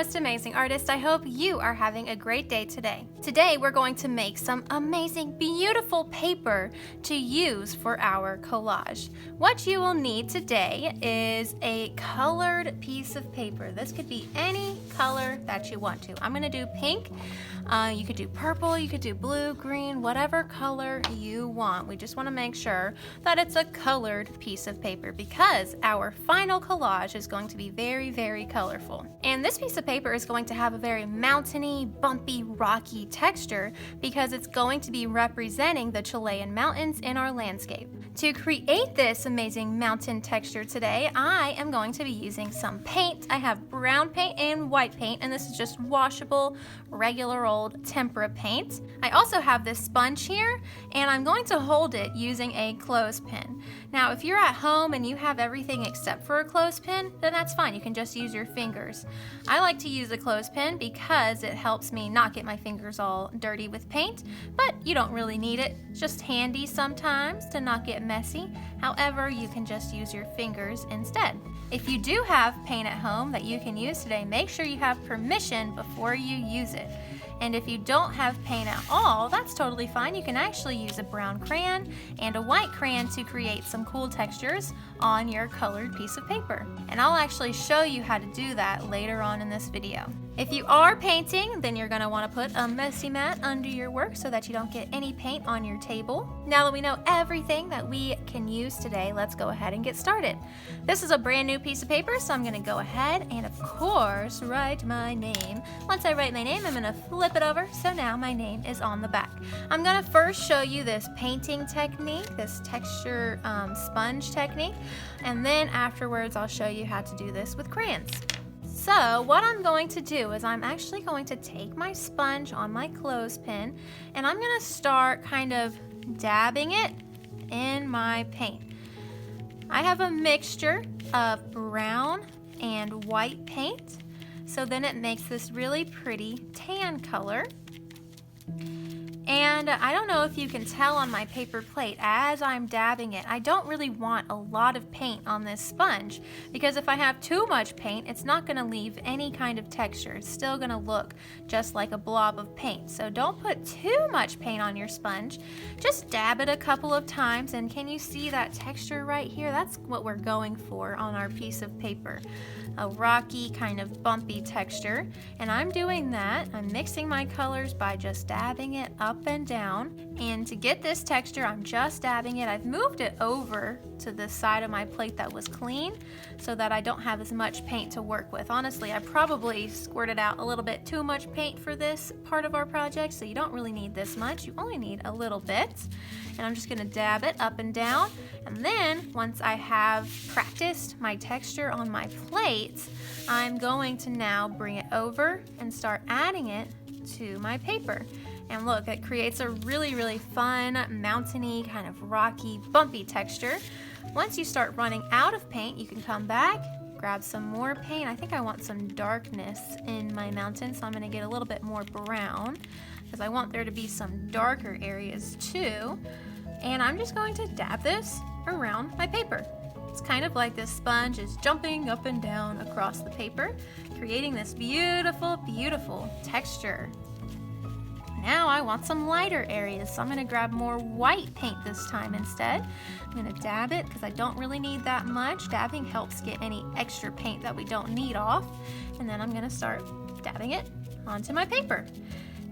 most amazing artist. I hope you are having a great day today. Today we're going to make some amazing, beautiful paper to use for our collage. What you will need today is a colored piece of paper. This could be any color that you want to. I'm going to do pink. You could do purple, you could do blue, green, whatever color you want. We just want to make sure that it's a colored piece of paper because our final collage is going to be very, very colorful. And this piece of paper is going to have a very mountainy, bumpy, rocky texture because it's going to be representing the Chilean mountains in our landscape. To create this amazing mountain texture today, I am going to be using some paint. I have brown paint and white paint, and this is just washable, regular old tempera paint. I also have this sponge here, and I'm going to hold it using a clothespin. Now, if you're at home and you have everything except for a clothespin, then that's fine. You can just use your fingers. I like to use a clothespin because it helps me not get my fingers all dirty with paint, but you don't really need it. It's just handy sometimes to not get messy. However, you can just use your fingers instead. If you do have paint at home that you can use today, make sure you have permission before you use it. And if you don't have paint at all, that's totally fine. You can actually use a brown crayon and a white crayon to create some cool textures on your colored piece of paper. And I'll actually show you how to do that later on in this video. If you are painting, then you're going to want to put a messy mat under your work so that you don't get any paint on your table. Now that we know everything that we can use today, let's go ahead and get started. This is a brand new piece of paper, so I'm going to go ahead and, of course, write my name. Once I write my name, I'm going to flip it over, so now my name is on the back. I'm going to first show you this painting technique, this texture sponge technique, and then afterwards I'll show you how to do this with crayons. So what I'm going to do is I'm actually going to take my sponge on my clothespin and I'm going to start kind of dabbing it in my paint. I have a mixture of brown and white paint, so then it makes this really pretty tan color. And I don't know if you can tell on my paper plate as I'm dabbing it, I don't really want a lot of paint on this sponge because if I have too much paint, it's not going to leave any kind of texture. It's still going to look just like a blob of paint. So don't put too much paint on your sponge. Just dab it a couple of times, and can you see that texture right here? That's what we're going for on our piece of paper. A rocky, kind of bumpy texture. And I'm doing that. I'm mixing my colors by just dabbing it up and down. And to get this texture, I'm just dabbing it. I've moved it over to the side of my plate that was clean so that I don't have as much paint to work with. Honestly, I probably squirted out a little bit too much paint for this part of our project, so you don't really need this much. You only need a little bit. And I'm just going to dab it up and down. And then once I have practiced my texture on my plate, I'm going to now bring it over and start adding it to my paper. And look, it creates a really, really fun, mountainy, kind of rocky, bumpy texture. Once you start running out of paint, you can come back, grab some more paint. I think I want some darkness in my mountain, so I'm going to get a little bit more brown because I want there to be some darker areas too. And I'm just going to dab this around my paper. It's kind of like this sponge is jumping up and down across the paper, creating this beautiful, beautiful texture. Now I want some lighter areas, so I'm going to grab more white paint this time instead. I'm going to dab it because I don't really need that much. Dabbing helps get any extra paint that we don't need off. And then I'm going to start dabbing it onto my paper.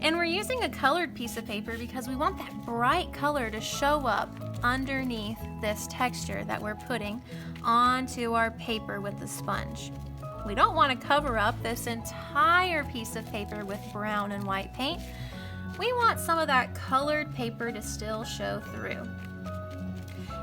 And we're using a colored piece of paper because we want that bright color to show up underneath this texture that we're putting onto our paper with the sponge. We don't want to cover up this entire piece of paper with brown and white paint. We want some of that colored paper to still show through.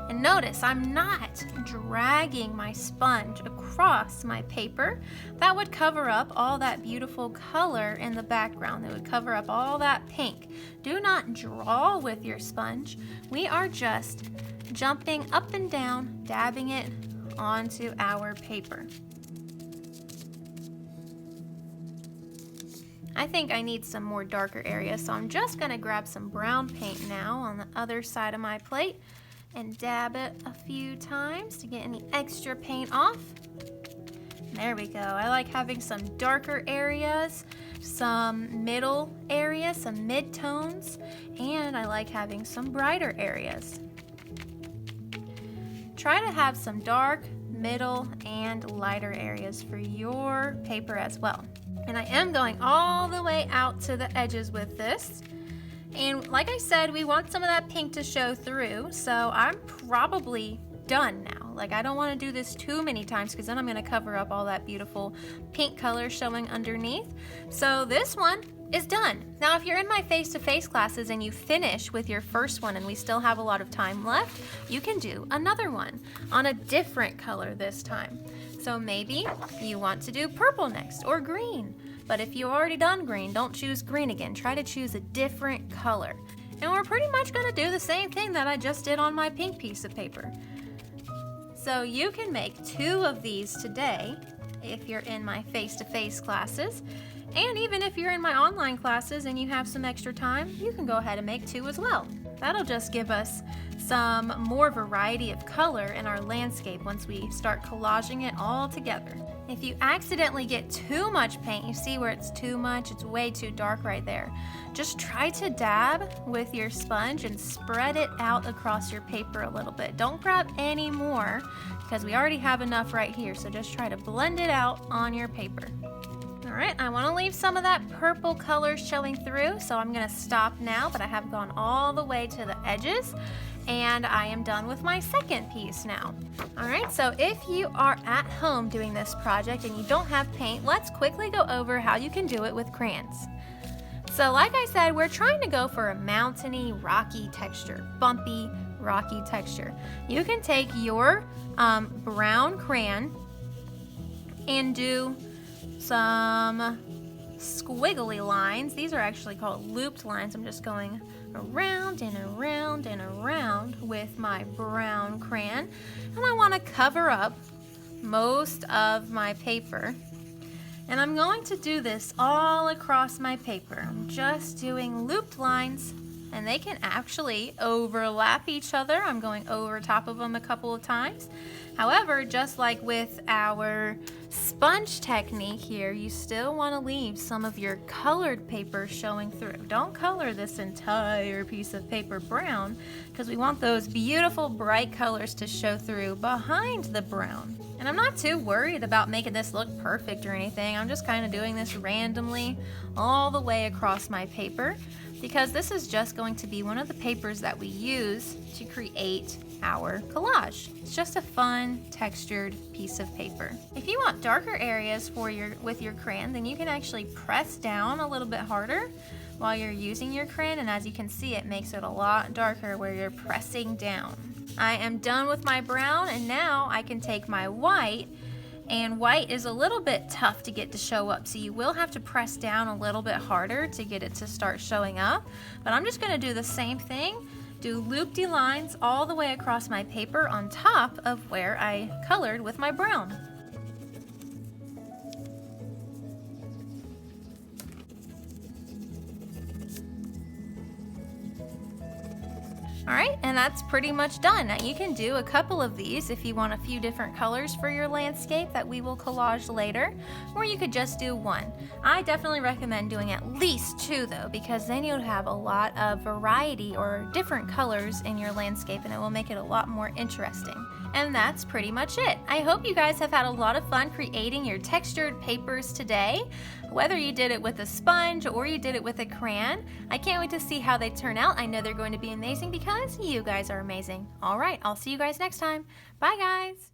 And notice I'm not dragging my sponge across my paper. That would cover up all that beautiful color in the background. It would cover up all that pink. Do not draw with your sponge. We are just jumping up and down, dabbing it onto our paper. I think I need some more darker areas, so I'm just going to grab some brown paint now on the other side of my plate and dab it a few times to get any extra paint off. There we go. I like having some darker areas, some middle areas, some mid-tones, and I like having some brighter areas. Try to have some dark, middle, and lighter areas for your paper as well. And I am going all the way out to the edges with this. And like I said, we want some of that pink to show through, so I'm probably done now. Like, I don't want to do this too many times because then I'm going to cover up all that beautiful pink color showing underneath. So this one is done. Now, if you're in my face-to-face classes and you finish with your first one and we still have a lot of time left, you can do another one on a different color this time. So maybe you want to do purple next or green. But if you've already done green, don't choose green again. Try to choose a different color. And we're pretty much going to do the same thing that I just did on my pink piece of paper. So you can make 2 of these today if you're in my face-to-face classes. And even if you're in my online classes and you have some extra time, you can go ahead and make 2 as well. That'll just give us some more variety of color in our landscape once we start collaging it all together. If you accidentally get too much paint, you see where it's too much, it's way too dark right there. Just try to dab with your sponge and spread it out across your paper a little bit. Don't grab any more because we already have enough right here, so just try to blend it out on your paper. Alright, I want to leave some of that purple color showing through, so I'm going to stop now, but I have gone all the way to the edges, and I am done with my second piece now. Alright, so if you are at home doing this project and you don't have paint, let's quickly go over how you can do it with crayons. So like I said, we're trying to go for a mountainy, rocky texture, bumpy, rocky texture. You can take your brown crayon and do some squiggly lines. These are actually called looped lines. I'm just going around and around and around with my brown crayon, and I want to cover up most of my paper, and I'm going to do this all across my paper. I'm just doing looped lines, and they can actually overlap each other. I'm going over top of them a couple of times. However, just like with our sponge technique here, you still want to leave some of your colored paper showing through. Don't color this entire piece of paper brown because we want those beautiful bright colors to show through behind the brown. And I'm not too worried about making this look perfect or anything. I'm just kind of doing this randomly all the way across my paper because this is just going to be one of the papers that we use to create our collage. It's just a fun textured piece of paper. If you want darker areas with your crayon, then you can actually press down a little bit harder while you're using your crayon, and as you can see, it makes it a lot darker where you're pressing down. I am done with my brown, and now I can take my white, and white is a little bit tough to get to show up, so you will have to press down a little bit harder to get it to start showing up. But I'm just going to do the same thing, do loopy lines all the way across my paper on top of where I colored with my brown. Alright, and that's pretty much done. Now you can do a couple of these if you want a few different colors for your landscape that we will collage later, or you could just do one. I definitely recommend doing at least 2 though, because then you'll have a lot of variety or different colors in your landscape and it will make it a lot more interesting. And that's pretty much it. I hope you guys have had a lot of fun creating your textured papers today. Whether you did it with a sponge or you did it with a crayon, I can't wait to see how they turn out. I know they're going to be amazing because you guys are amazing. All right, I'll see you guys next time. Bye, guys.